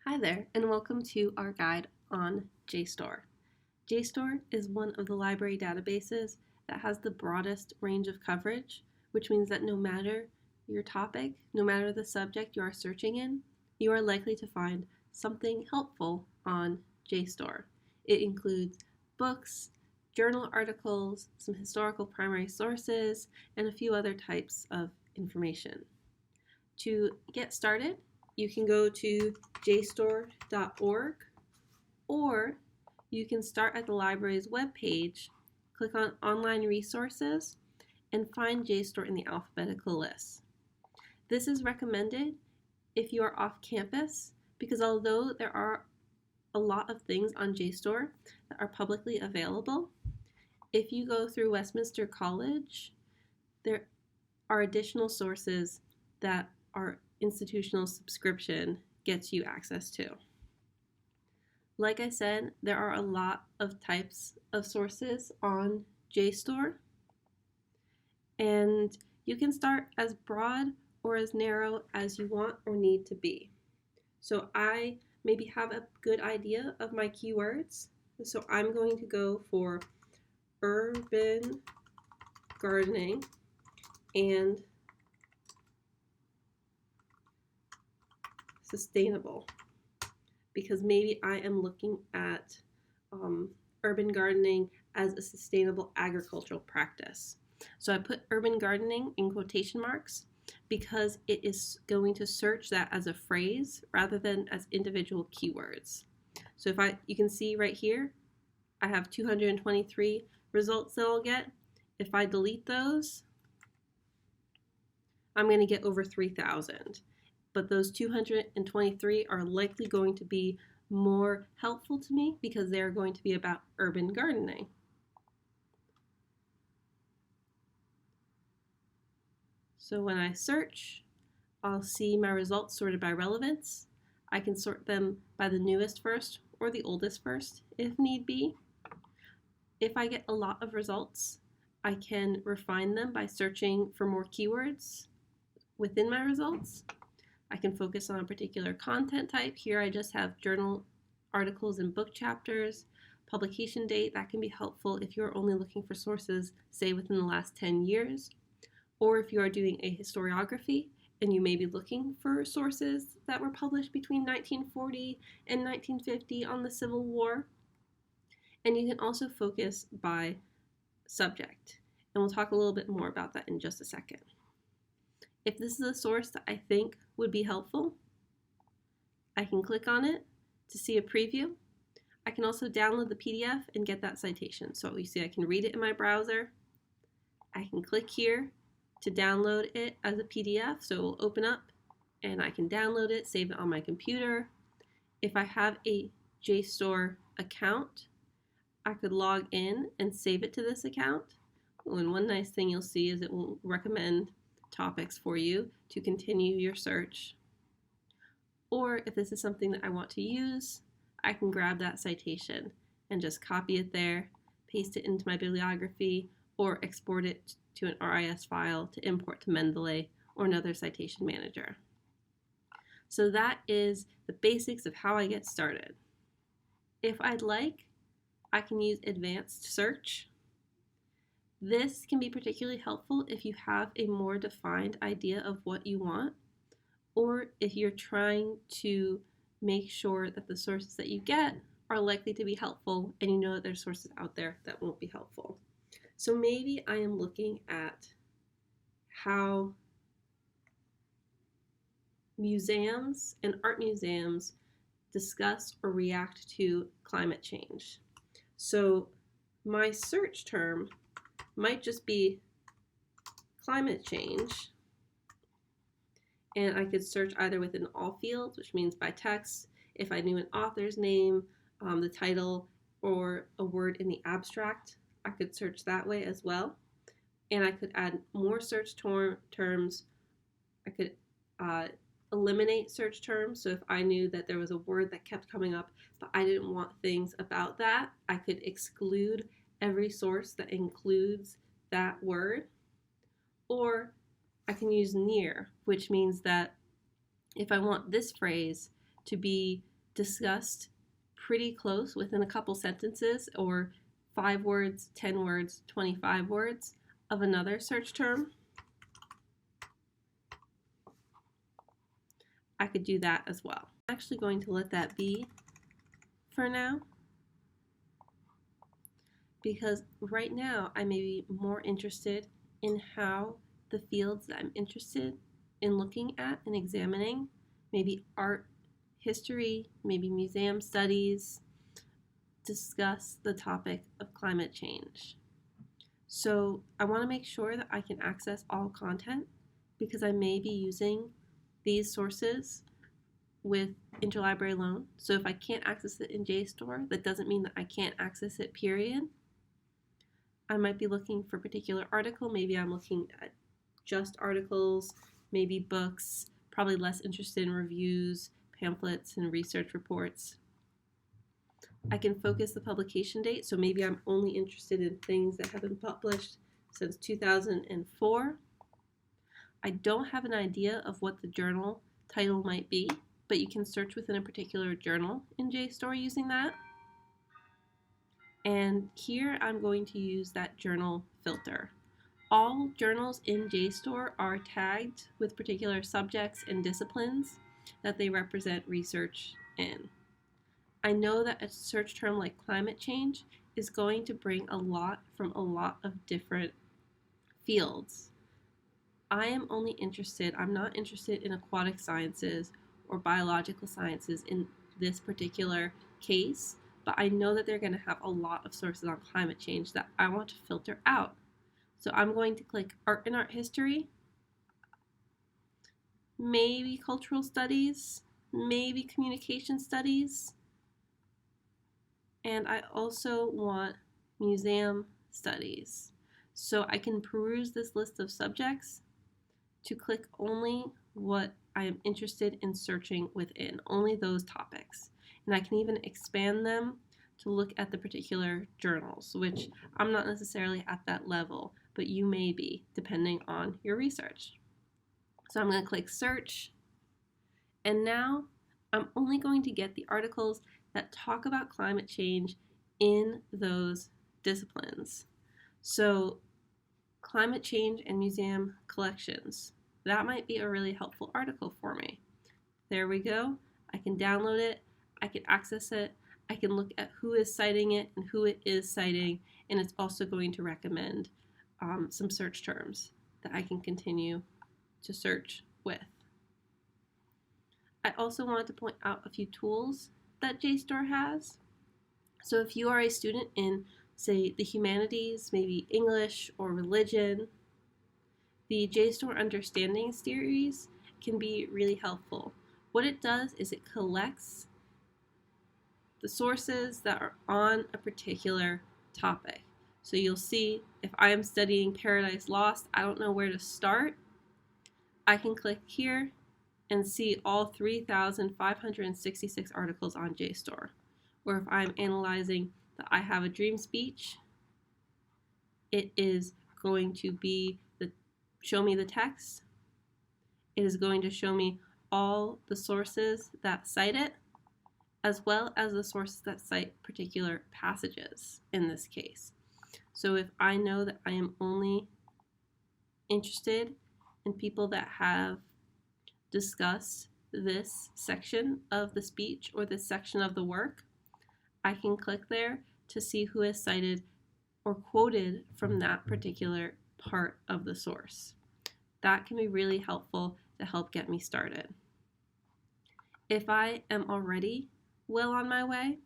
Hi there, and welcome to our guide on JSTOR. JSTOR is one of the library databases that has the broadest range of coverage, which means that no matter your topic, no matter the subject you are searching in, you are likely to find something helpful on JSTOR. It includes books, journal articles, some historical primary sources, and a few other types of information. To get started, you can go to jstor.org, or you can start at the library's webpage, click on Online Resources, and find JSTOR in the alphabetical list. This is recommended if you are off campus because although there are a lot of things on JSTOR that are publicly available, if you go through Westminster College, there are additional sources that our institutional subscription gets you access to. Like I said, there are a lot of types of sources on JSTOR, and you can start as broad or as narrow as you want or need to be. So I maybe have a good idea of my keywords, so I'm going to go for urban gardening and sustainable, because maybe I am looking at urban gardening as a sustainable agricultural practice. So I put urban gardening in quotation marks because it is going to search that as a phrase rather than as individual keywords. So you can see right here, I have 223 results that I'll get. If I delete those, I'm going to get over 3,000. But those 223 are likely going to be more helpful to me because they're going to be about urban gardening. So when I search, I'll see my results sorted by relevance. I can sort them by the newest first or the oldest first if need be. If I get a lot of results, I can refine them by searching for more keywords within my results. I can focus on a particular content type. Here I just have journal articles and book chapters. Publication date, that can be helpful if you're only looking for sources, say, within the last 10 years. Or if you are doing a historiography and you may be looking for sources that were published between 1940 and 1950 on the Civil War. And you can also focus by subject. And we'll talk a little bit more about that in just a second. If this is a source that I think would be helpful, I can click on it to see a preview. I can also download the PDF and get that citation. So you see I can read it in my browser. I can click here to download it as a PDF, so it will open up and I can download it, save it on my computer. If I have a JSTOR account, I could log in and save it to this account. And one nice thing you'll see is it will recommend topics for you to continue your search. Or if this is something that I want to use, I can grab that citation and just copy it there, paste it into my bibliography, or export it to an RIS file to import to Mendeley or another citation manager. So that is the basics of how I get started. If I'd like, I can use advanced search. This can be particularly helpful if you have a more defined idea of what you want, or if you're trying to make sure that the sources that you get are likely to be helpful and you know that there's sources out there that won't be helpful. So maybe I am looking at how museums and art museums discuss or react to climate change. So my search term might just be climate change, and I could search either within all fields, which means by text, if I knew an author's name, the title, or a word in the abstract, I could search that way as well. And I could add more search terms. I could eliminate search terms. So if I knew that there was a word that kept coming up, but I didn't want things about that, I could exclude every source that includes that word. Or I can use near, which means that if I want this phrase to be discussed pretty close within a couple sentences, or 5 words, 10 words, 25 words of another search term, I could do that as well. I'm actually going to let that be for now, because right now I may be more interested in how the fields that I'm interested in looking at and examining, maybe art history, maybe museum studies, discuss the topic of climate change. So I want to make sure that I can access all content, because I may be using these sources with interlibrary loan. So if I can't access it in JSTOR, that doesn't mean that I can't access it, period. I might be looking for a particular article. Maybe I'm looking at just articles, maybe books, probably less interested in reviews, pamphlets, and research reports. I can focus the publication date, so maybe I'm only interested in things that have been published since 2004. I don't have an idea of what the journal title might be, but you can search within a particular journal in JSTOR using that. And here I'm going to use that journal filter. All journals in JSTOR are tagged with particular subjects and disciplines that they represent research in. I know that a search term like climate change is going to bring a lot from a lot of different fields. I'm not interested in aquatic sciences or biological sciences in this particular case, but I know that they're going to have a lot of sources on climate change that I want to filter out. So I'm going to click art and art history, maybe cultural studies, maybe communication studies, and I also want museum studies. So I can peruse this list of subjects to click only what I am interested in searching within, only those topics. And I can even expand them to look at the particular journals, which I'm not necessarily at that level, but you may be, depending on your research. So I'm going to click search, and now I'm only going to get the articles that talk about climate change in those disciplines. So climate change and museum collections, that might be a really helpful article for me. There we go. I can download it, I can access it, I can look at who is citing it and who it is citing, and it's also going to recommend some search terms that I can continue to search with. I also wanted to point out a few tools that JSTOR has. So if you are a student in, say, the humanities, maybe English or religion, the JSTOR Understanding series can be really helpful. What it does is it collects the sources that are on a particular topic. So you'll see if I am studying Paradise Lost, I don't know where to start. I can click here and see all 3,566 articles on JSTOR. Or if I'm analyzing the I Have a Dream speech, it is going to be show me the text. It is going to show me all the sources that cite it, as well as the sources that cite particular passages in this case. So if I know that I am only interested in people that have discussed this section of the speech or this section of the work, I can click there to see who has cited or quoted from that particular part of the source. That can be really helpful to help get me started. If I am already well on my way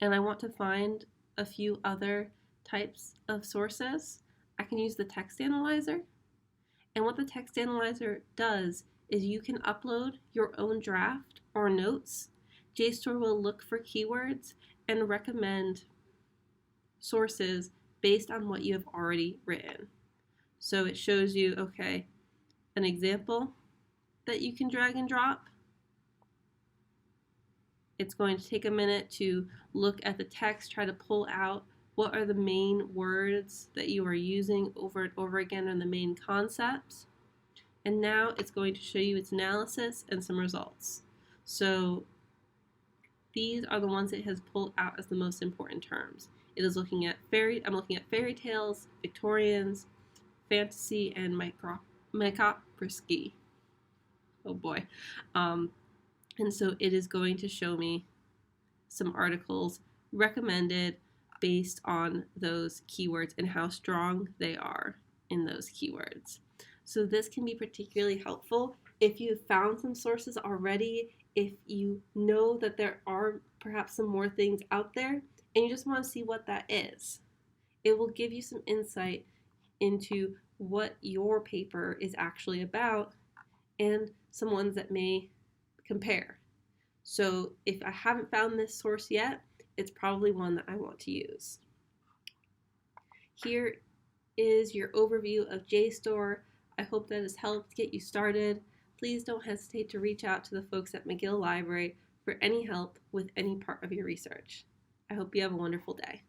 and I want to find a few other types of sources, I can use the text analyzer. And what the text analyzer does is you can upload your own draft or notes. JSTOR will look for keywords and recommend sources based on what you have already written. So it shows you, okay, an example that you can drag and drop. It's going to take a minute to look at the text, try to pull out what are the main words that you are using over and over again and the main concepts. And now it's going to show you its analysis and some results. So These are the ones it has pulled out as the most important terms. It is looking at I'm looking at fairy tales, Victorians, fantasy, and microprisky. Oh boy. And so it is going to show me some articles recommended based on those keywords and how strong they are in those keywords. So this can be particularly helpful if you've found some sources already, if you know that there are perhaps some more things out there, and you just want to see what that is. It will give you some insight into what your paper is actually about and some ones that may compare. So if I haven't found this source yet, it's probably one that I want to use. Here is your overview of JSTOR. I hope that has helped get you started. Please don't hesitate to reach out to the folks at McGill Library for any help with any part of your research. I hope you have a wonderful day.